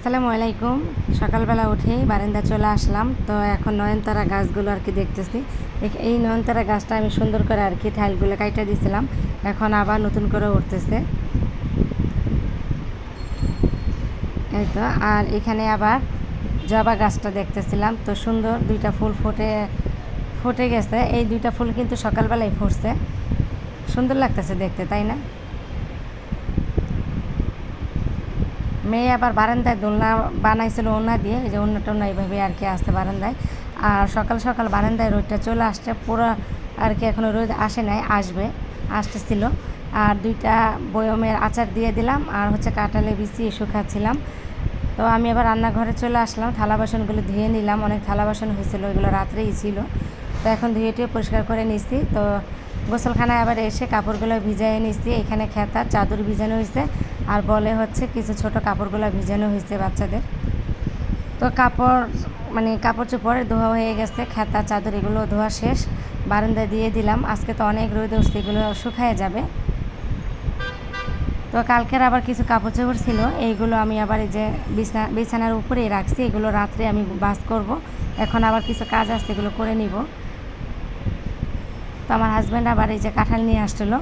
আসসালামু আলাইকুম। সকালবেলা উঠেই বারান্দা চলে আসলাম। তো এখন নয়নতারা গাছগুলো আর কি দেখতেছি। এই নয়নতারা গাছটা আমি সুন্দর করে আর কি টাইলগুলো কাইটা দিয়েছিলাম, এখন আবার নতুন করে উঠতেছে। এই তো, আর এখানে আবার জবা গাছটা দেখতেছিলাম, তো সুন্দর দুইটা ফুল ফুটে গেছে। এই দুইটা ফুল কিন্তু সকালবেলায় ফুটছে, সুন্দর লাগতেছে দেখতে, তাই না? মেয়ে আবার বারান্দায় দোলনা বানাইছিল ওনা দিয়ে, এই যে ওনা টোনা এইভাবে আর কি আসতে বারান্দায়। আর সকাল সকাল বারান্দায় রোদটা চলে আসছে পুরো আর কি, এখনও রোদ আসে নাই, আসতেছিল। আর দুইটা বয়মের আচার দিয়ে দিলাম, আর হচ্ছে কাঁঠালে বিছিয়ে শুকাচ্ছিলাম। তো আমি আবার রান্নাঘরে চলে আসলাম, থালা বাসনগুলো ধুয়ে নিলাম, অনেক থালা বাসন হয়েছিল, ওইগুলো রাত্রেই ছিল। তো এখন ধুয়ে টুয়ে পরিষ্কার করে নিচ্ছি। তো গোসলখানায় আবার এসে কাপড়গুলো ভিজাইয়ে নিচ্ছি। এখানে খেতা চাদর ভিজানো হয়েছে, আর বলে হচ্ছে কিছু ছোট কাপড়গুলো ভিজানো হয়েছে বাচ্চাদের। তো কাপড় চোপড় ধোয়া হয়ে গেছে, খেতা চাদর এগুলো ধোয়া শেষ, বারান্দায় দিয়ে দিলাম। আজকে তো অনেক রোদ উঠছে, এগুলো শুকায় যাবে। তো কালকের আবার কিছু কাপড় চোপড় ছিল, এইগুলো আমি আবার এই যে বিছানার উপরেই রাখছি, এগুলো রাত্রে আমি বাস করব। এখন আবার কিছু কাজ আছে, এগুলো করে নিব। তো আমার হাজব্যান্ড আবার এই যে কাঁঠাল নিয়ে আসছিলো,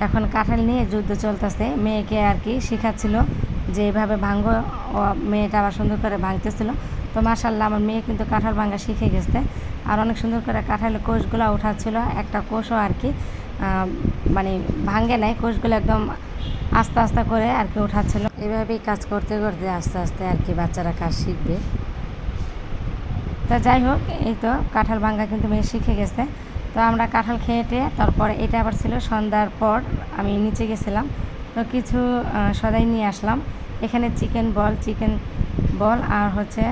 এখন কাঁঠাল নিয়ে যুদ্ধ চলতেছে। মেয়েকে আর কি শেখাচ্ছিল যে এইভাবে ভাঙো, ও মেয়েটা আবার সুন্দর করে ভাঙতেছিল। তো মাশাআল্লাহ আমার মেয়ে কিন্তু কাঁঠাল ভাঙা শিখে গেছে, আর অনেক সুন্দর করে কাঁঠালের কোষগুলো উঠাচ্ছিল। একটা কোষও আর কি ভাঙে নাই, কোষগুলো একদম আস্তে আস্তে করে আর কি উঠাচ্ছিল। এভাবেই কাজ করতে করতে আস্তে আস্তে আর কি বাচ্চারা কাজ শিখবে। তা যাই হোক, এই তো কাঁঠাল ভাঙা কিন্তু মেয়ে শিখে গেছে। তো আমরা কাঁঠাল খেয়েটে তারপরে এটা আবার ছিল সন্ধ্যার পর, আমি নিচে গেছিলাম, তো কিছু সদাই নিয়ে আসলাম। এখানে চিকেন বল আর হচ্ছে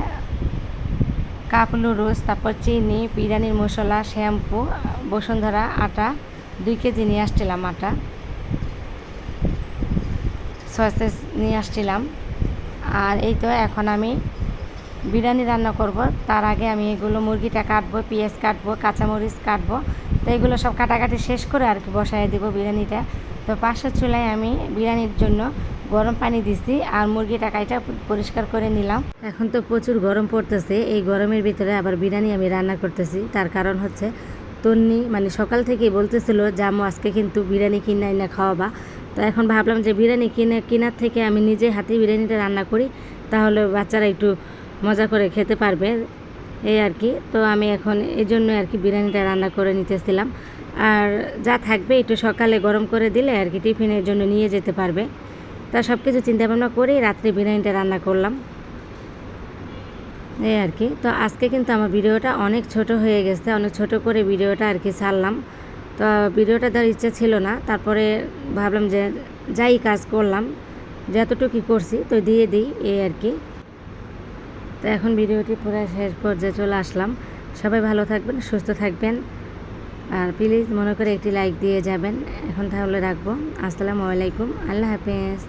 কাপ নুডলস, তারপর চিনি, বিরিয়ানির মশলা, শ্যাম্পু, বসুন্ধরা আটা 2 কেজি নিয়ে আসছিলাম, আটা সসেস নিয়ে আসছিলাম। আর এই তো এখন আমি বিরিয়ানি রান্না করব। তার আগে আমি এগুলো মুরগিটা কাটবো, পেঁয়াজ কাটবো, কাঁচামরিচ কাটবো। তো এগুলো সব কাটাকাটি শেষ করে আর কি বসায় দেবো বিরিয়ানিটা। তো পাশের চুলায় আমি বিরিয়ানির জন্য গরম পানি দিছি, আর মুরগিটা কাইটা পরিষ্কার করে নিলাম। এখন তো প্রচুর গরম পড়তেছে, এই গরমের ভিতরে আবার বিরিয়ানি আমি রান্না করতেছি। তার কারণ হচ্ছে তন্নি সকাল থেকেই বলতেছিল যে আম্মু আজকে কিন্তু বিরিয়ানি কিনে না খাওয়াবা। তো এখন ভাবলাম যে বিরিয়ানি কেনার থেকে আমি নিজে হাতে বিরিয়ানিটা রান্না করি, তাহলে বাচ্চারা একটু মজা করে খেতে পারবে, এই আর কি। তো আমি এখন এই জন্য আর কি বিরিয়ানিটা রান্না করে নিতেছিলাম। আর যা থাকবে একটু সকালে গরম করে দিলে আর কি টিফিনের জন্য নিয়ে যেতে পারবে। তা সব কিছু চিন্তাভাবনা করেই রাত্রে বিরিয়ানিটা রান্না করলাম, এই আর কি। তো আজকে কিন্তু আমার ভিডিওটা অনেক ছোট হয়ে গেছে, অনেক ছোট করে ভিডিওটা আর কি ছাড়লাম। তো ভিডিওটা দেওয়ার ইচ্ছা ছিল না, তারপরে ভাবলাম যে যাই কাজ করলাম, যতটুকু করছি তো দিয়ে দিই, এই আর কি। তো এখন ভিডিওটি পুরো শেষ পর্যায়ে চলে আসলাম। সবাই ভালো থাকবেন, সুস্থ থাকবেন, আর প্লিজ মনে করে একটি লাইক দিয়ে যাবেন। এখন তাহলে রাখবো। আসসালামু আলাইকুম, আল্লাহ হাফেজ।